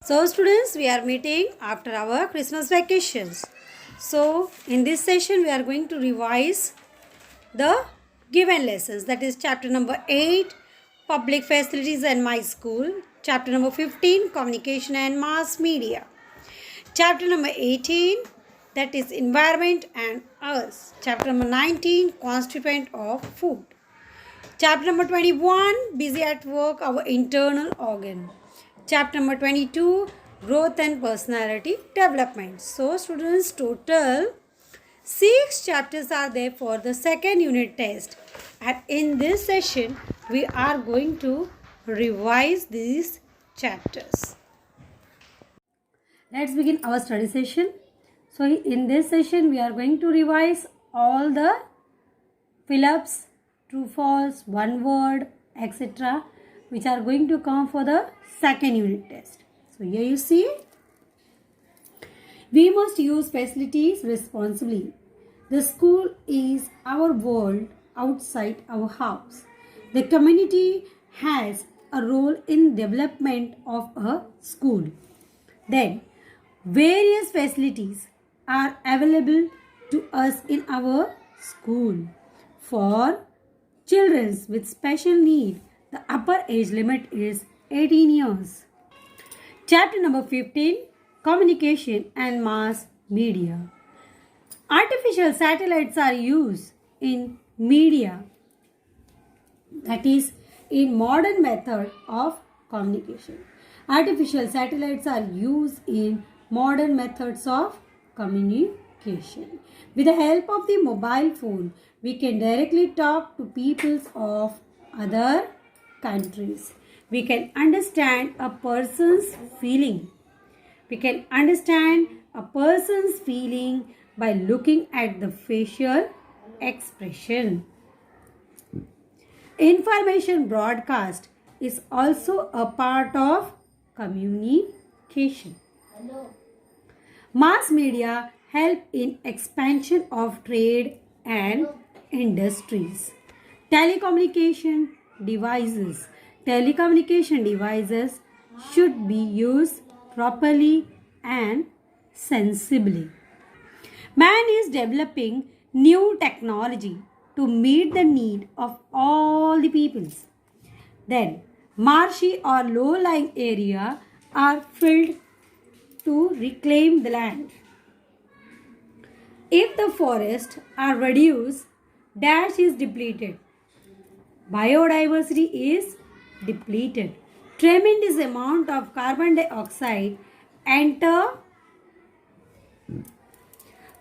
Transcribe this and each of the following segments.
So students, we are meeting after our Christmas vacations. So in this session, we are going to revise the given lessons. That is chapter number 8, Public Facilities and My School. Chapter number 15, Communication and Mass Media. Chapter number 18, that is Environment and Us. Chapter number 19, Constituent of Food. Chapter number 21, Busy at Work, our internal organ. Chapter number 22, Growth and Personality Development. So students, total 6 chapters are there for the second unit test. And in this session, we are going to revise these chapters. Let's begin our study session. So in this session, we are going to revise all the fill-ups, true, false, one word, etc., which are going to come for the second unit test. So here you see, we must use facilities responsibly. The school is our world outside our house. The community has a role in development of a school. Then, various facilities are available to us in our school. For children with special need, the upper age limit is 18 years. Chapter number 15, Communication and Mass Media. Artificial satellites are used in media, that is, in modern method of communication. Artificial satellites are used in modern methods of communication. With the help of the mobile phone, we can directly talk to people of other countries. We can understand a person's feeling. We can understand a person's feeling by looking at the facial expression. Information broadcast is also a part of communication. Mass media help in expansion of trade and industries. Telecommunication devices. Telecommunication devices should be used properly and sensibly. Man is developing new technology to meet the need of all the peoples. Then, marshy or low-lying area are filled to reclaim the land. If the forests are reduced, dash is depleted. Biodiversity is depleted. Tremendous amount of carbon dioxide enter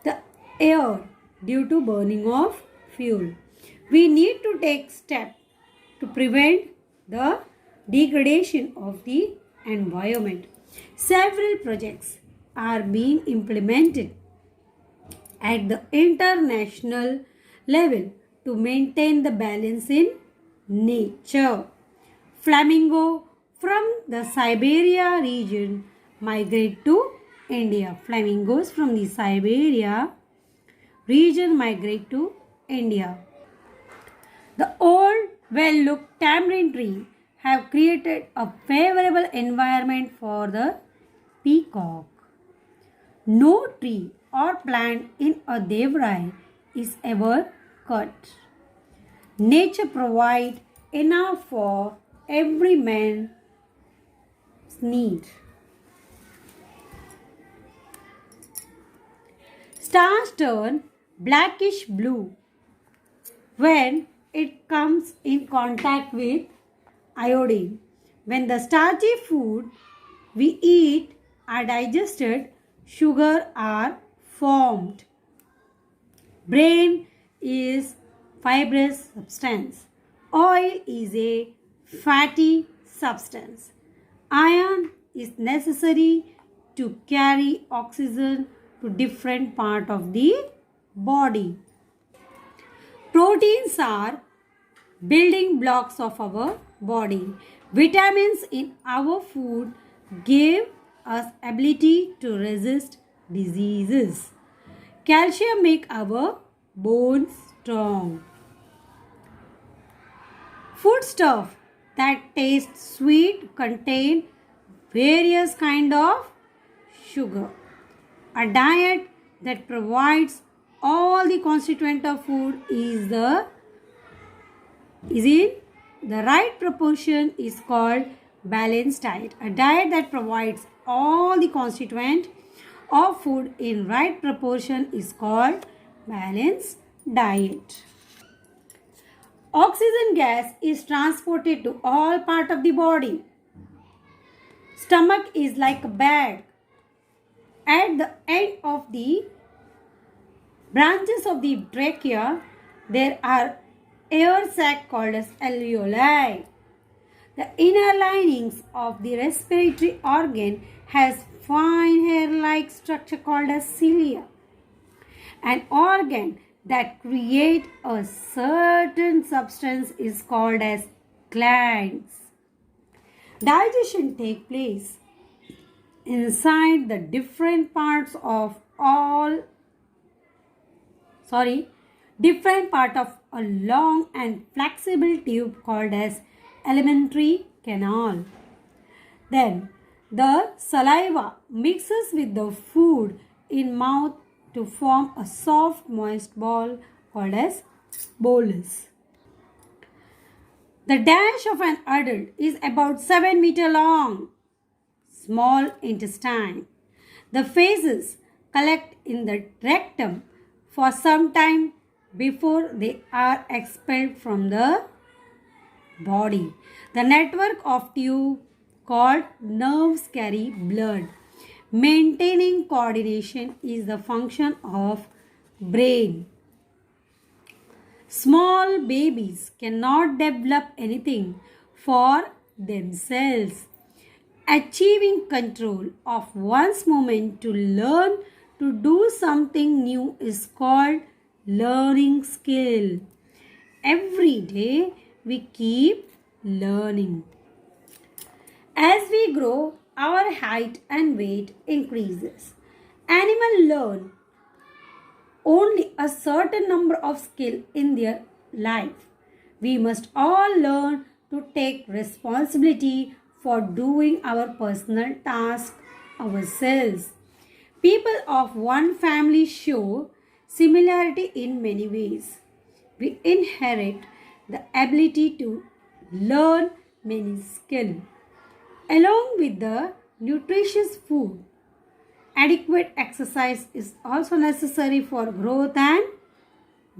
the air due to burning of fuel. We need to take steps to prevent the degradation of the environment. Several projects are being implemented at the international level to maintain the balance in nature. Flamingo from the Siberia region migrate to India. Flamingos from the Siberia region migrate to India. The old, well-looked tamarind tree have created a favorable environment for the peacock. No tree or plant in a Devrai is ever cut. Nature provides enough for every man's need. Stars turn blackish blue when it comes in contact with iodine. When the starchy food we eat are digested, sugar are formed. Brain is fibrous substance. Oil is a fatty substance. Iron is necessary to carry oxygen to different part of the body. Proteins are building blocks of our body. Vitamins in our food give us ability to resist diseases. Calcium make our bones strong. Foodstuff that taste sweet contain various kind of sugar. A diet that provides all the constituent of food is in the right proportion is called balanced diet. A diet that provides all the constituent of food in right proportion is called balanced diet. Oxygen gas is transported to all part of the body. Stomach is like a bag. At the end of the branches of the trachea, there are air sac called as alveoli. The inner linings of the respiratory organ has fine hair-like structure called as cilia. An organ that create a certain substance is called as glands. Digestion take place inside the different parts of different part of a long and flexible tube called as alimentary canal. Then the saliva mixes with the food in mouth to form a soft moist ball called as bolus. The dash of an adult is about 7 meters long. Small intestine. The feces collect in the rectum for some time before they are expelled from the body. The network of tube called nerves carry blood. Maintaining coordination is the function of brain. Small babies cannot develop anything for themselves. Achieving control of one's movement to learn to do something new is called learning skill. Every day we keep learning. As we grow, our height and weight increases. Animals learn only a certain number of skills in their life. We must all learn to take responsibility for doing our personal task ourselves. People of one family show similarity in many ways. We inherit the ability to learn many skills. Along with the nutritious food, adequate exercise is also necessary for growth and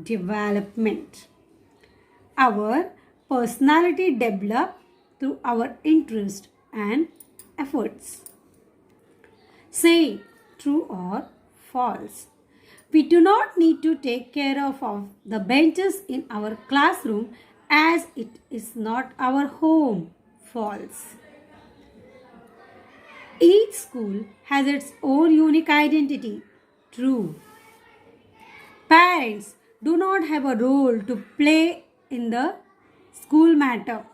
development. Our personality develops through our interest and efforts. Say true or false. We do not need to take care of the benches in our classroom as it is not our home. False. Each school has its own unique identity. True. Parents do not have a role to play in the school matter.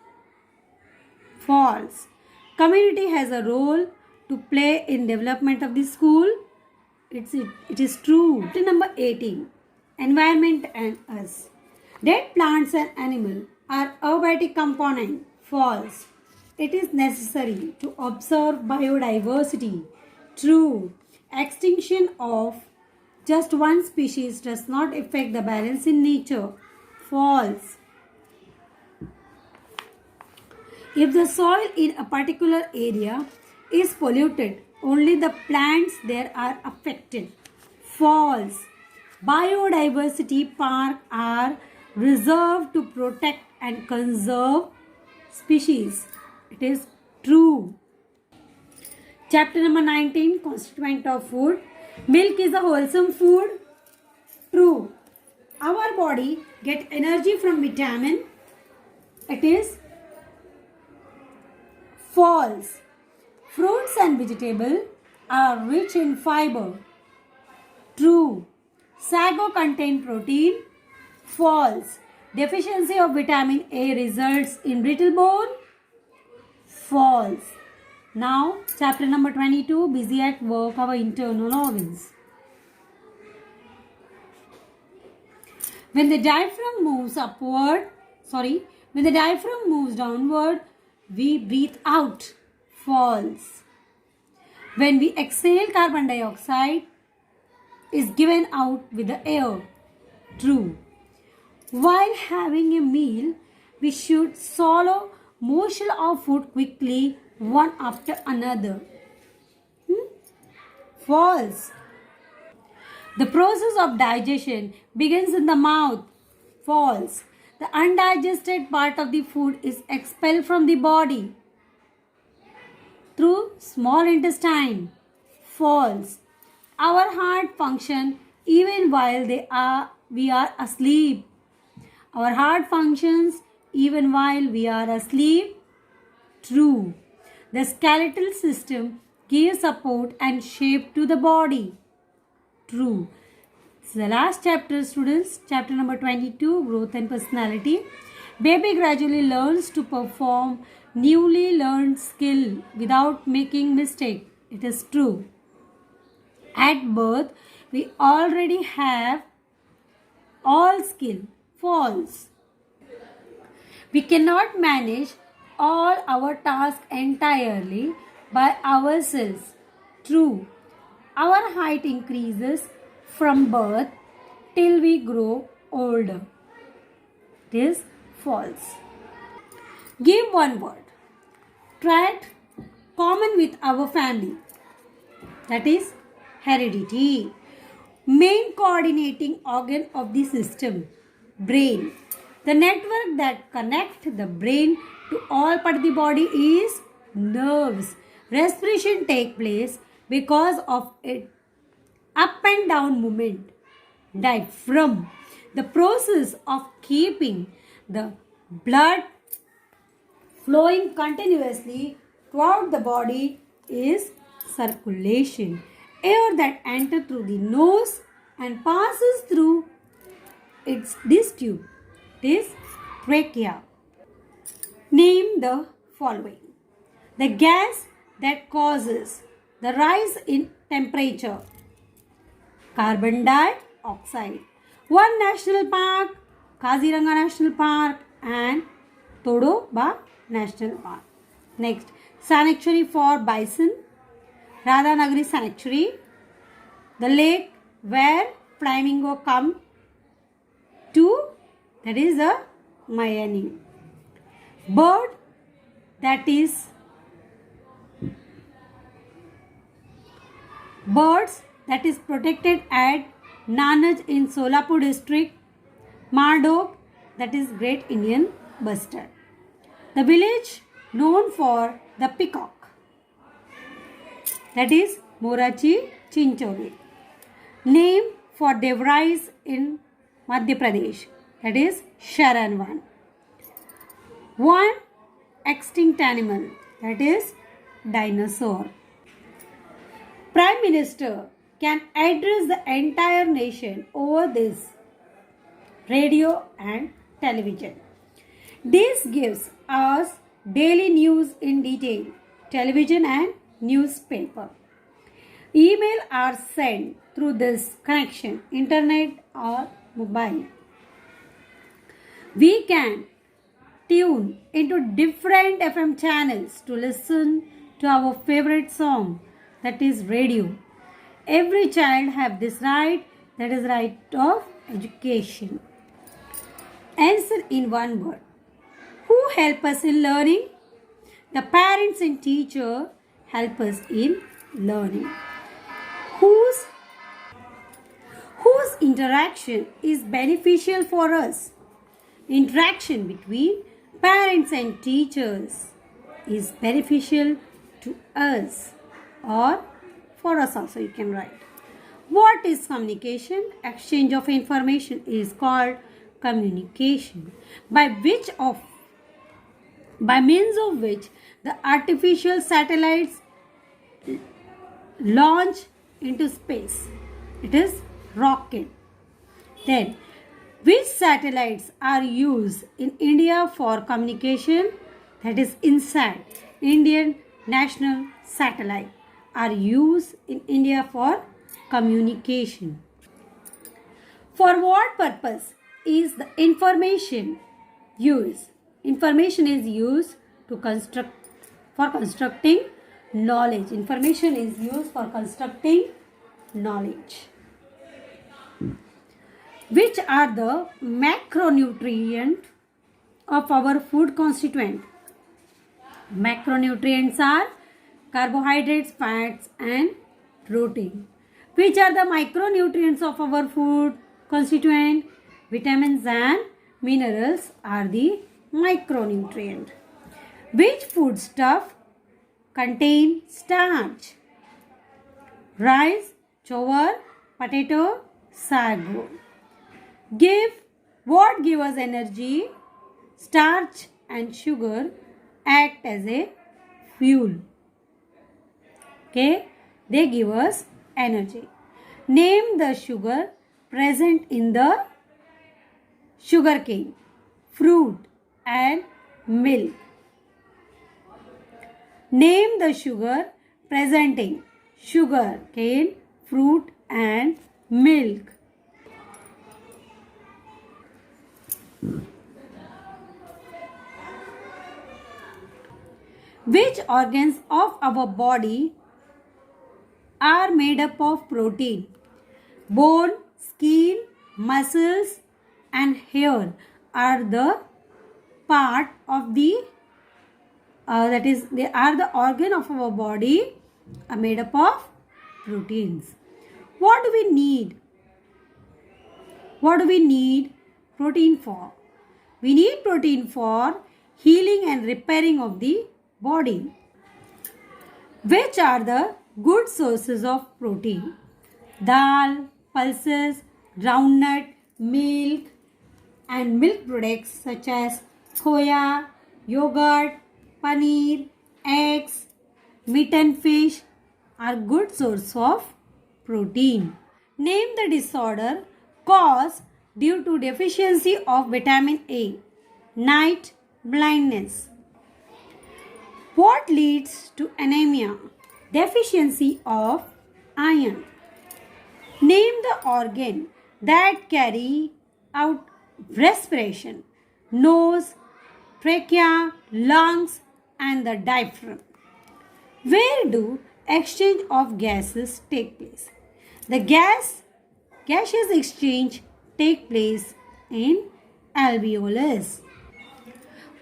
False. Community has a role to play in development of the school. It is true. Number 18. Environment and us. Dead plants and animals are abiotic component. False. It is necessary to observe biodiversity. True. Extinction of just one species does not affect the balance in nature. False. If the soil in a particular area is polluted, only the plants there are affected. False. Biodiversity parks are reserved to protect and conserve species. It is true. Chapter number 19, constituent of food. Milk is a wholesome food. True. Our body gets energy from vitamin. It is false. Fruits and vegetables are rich in fiber. True. Sago contain protein. False. Deficiency of vitamin A results in brittle bone. False. Now, chapter number 22, busy at work, our internal organs. When the diaphragm moves downward, we breathe out. False. When we exhale, carbon dioxide is given out with the air. True. While having a meal, we should swallow morsel of food quickly, one after another. False. The process of digestion begins in the mouth. False. The undigested part of the food is expelled from the body through small intestine. False. Our heart function even while we are asleep. Our heart functions even while we are asleep. True. The skeletal system gives support and shape to the body. True. This is the last chapter, students. Chapter number 22, Growth and Personality. Baby gradually learns to perform newly learned skill without making mistake. It is true. At birth, we already have all skill. False. We cannot manage all our tasks entirely by ourselves. True. Our height increases from birth till we grow older. It is false. Give one word. Trait common with our family. That is heredity. Main coordinating organ of the system. Brain. The network that connects the brain to all parts of the body is nerves. Respiration takes place because of it. Up and down movement. Diaphragm. The process of keeping the blood flowing continuously throughout the body is circulation. Air that enters through the nose and passes through this tube. It is trachea. Name the following. The gas that causes the rise in temperature. Carbon dioxide. One national park, Kaziranga National Park and Todoba National Park. Next, sanctuary for bison, Radhanagari Sanctuary. The lake where flamingo come to, that is a Mayani. Bird that is birds that is protected at Nanaj in Solapur district. Mardok, that is Great Indian Bustard. The village known for the peacock, that is Morachi Chincholi. Name for Devrais in Madhya Pradesh, that is Sharanvan. One extinct animal, that is dinosaur. Prime Minister can address the entire nation over this radio and television. This gives us daily news in detail, television and newspaper. Email are sent through this connection, internet or mobile. We can tune into different FM channels to listen to our favorite song, that is radio. Every child have this right, that is right of education. Answer in one word. Who help us in learning? The parents and teacher help us in learning. Whose interaction is beneficial for us? Interaction between parents and teachers is beneficial to us or for us also, you can write. What is communication? Exchange of information is called communication, by means of which the artificial satellites launch into space. It is rocket. Then, which satellites are used in India for communication? That is INSAT, Indian National Satellite, are used in India for communication. For what purpose is the information used? Information is used to constructing knowledge. Information is used for constructing knowledge. Which are the macronutrients of our food constituent? Macronutrients are carbohydrates, fats and protein. Which are the micronutrients of our food constituent? Vitamins and minerals are the micronutrient. Which foodstuff contain starch? Rice, jowar, potato, sago. What give us energy? Starch and sugar act as a fuel. Okay, they give us energy. Name the sugar present in the sugarcane, fruit and milk. Name the sugar present in sugarcane, fruit and milk. Which organs of our body are made up of protein? Bone, skin, muscles and hair are the part of the they are the organ of our body are made up of proteins. What do we need? What do we need protein for? We need protein for healing and repairing of the body. Which are the good sources of protein? Dal, pulses, groundnut, milk and milk products such as khoya, yogurt, paneer, eggs, meat and fish are good source of protein. Name the disorder caused due to deficiency of vitamin A. Night blindness. What leads to anemia? Deficiency of iron. Name the organ that carry out respiration. Nose, trachea, lungs and the diaphragm. Where do exchange of gases take place? The gaseous exchange take place in alveolus.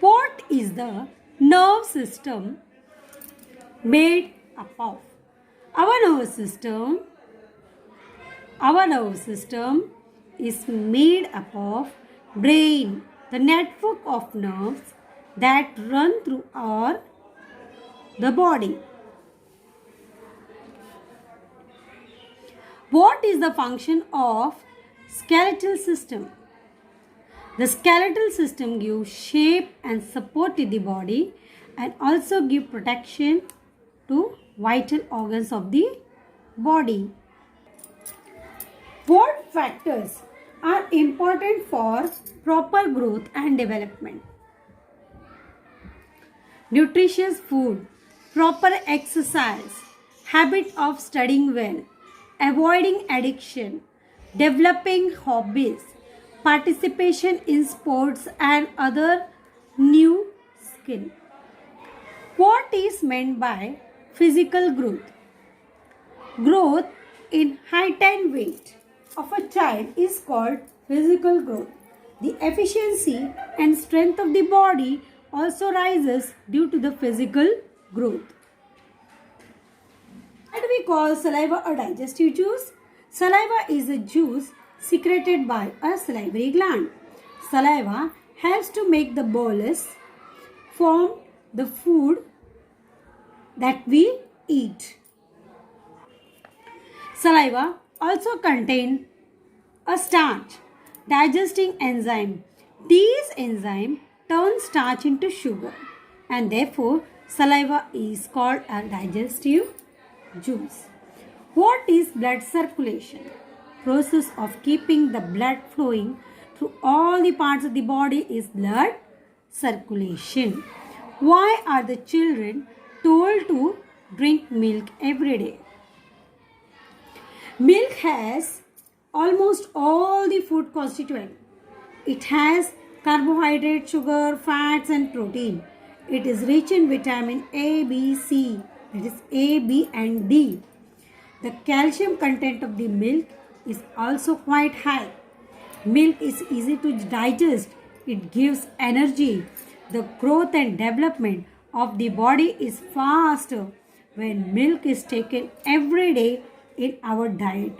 What is the nerve system made up of? Our nerve system is made up of brain, the network of nerves that run through the body. What is the function of skeletal system? The skeletal system gives shape and support to the body and also give protection to vital organs of the body. What factors are important for proper growth and development? Nutritious food, proper exercise, habit of studying well, avoiding addiction, developing hobbies, participation in sports and other new skill. What is meant by physical growth? Growth in height and weight of a child is called physical growth. The efficiency and strength of the body also rises due to the physical growth. Why do we call saliva a digestive juice? Saliva is a juice secreted by a salivary gland. Saliva helps to make the bolus form the food that we eat. Saliva also contains a starch digesting enzyme. These enzymes turn starch into sugar and therefore saliva is called a digestive juice. What is blood circulation? Process of keeping the blood flowing through all the parts of the body is blood circulation. Why are the children told to drink milk every day? Milk has almost all the food constituent. It has carbohydrate, sugar, fats and protein. It is rich in vitamin A, B, C, that is A, B and D. The calcium content of the milk is also quite high. Milk is easy to digest. It gives energy. The growth and development of the body is faster when milk is taken every day in our diet.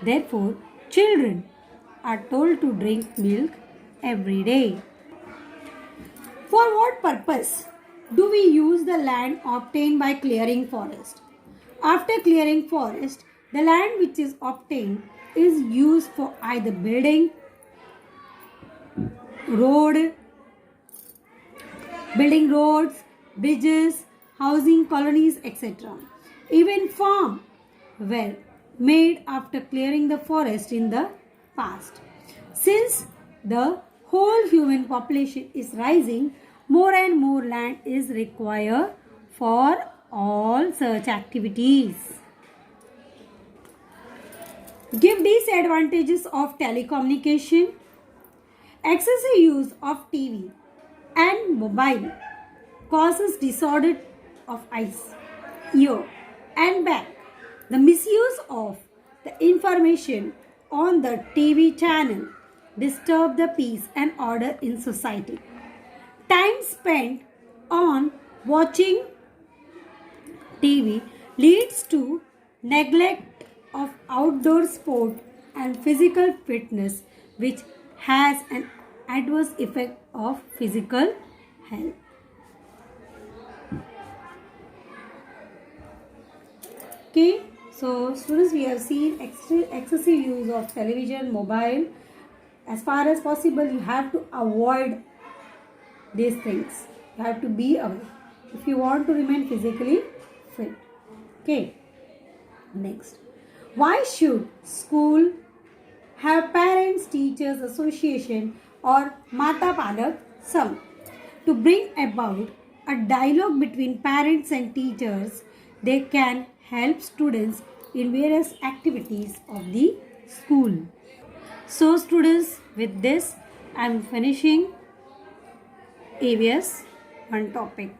Therefore, children are told to drink milk every day. For what purpose do we use the land obtained by clearing forest? After clearing forest, the land which is obtained is used for either building, building roads, bridges, housing colonies, etc. Even farm were made after clearing the forest in the past. Since the whole human population is rising, more and more land is required for all such activities. Give disadvantages of telecommunication. Excessive use of TV and mobile causes disorder of eyes, ear and back. The misuse of the information on the TV channel disturb the peace and order in society. Time spent on watching TV leads to neglect of outdoor sport and physical fitness, which has an adverse effect of physical health. Okay, so students, we have seen excessive use of television, mobile. As far as possible, you have to avoid these things. You have to be aware if you want to remain physically fit. Okay, next, why should school have parents teachers association or Mata Palak Sangh to bring about a dialogue between parents and teachers? They can help students in various activities of the school. So students, with this I am finishing AVS one topic.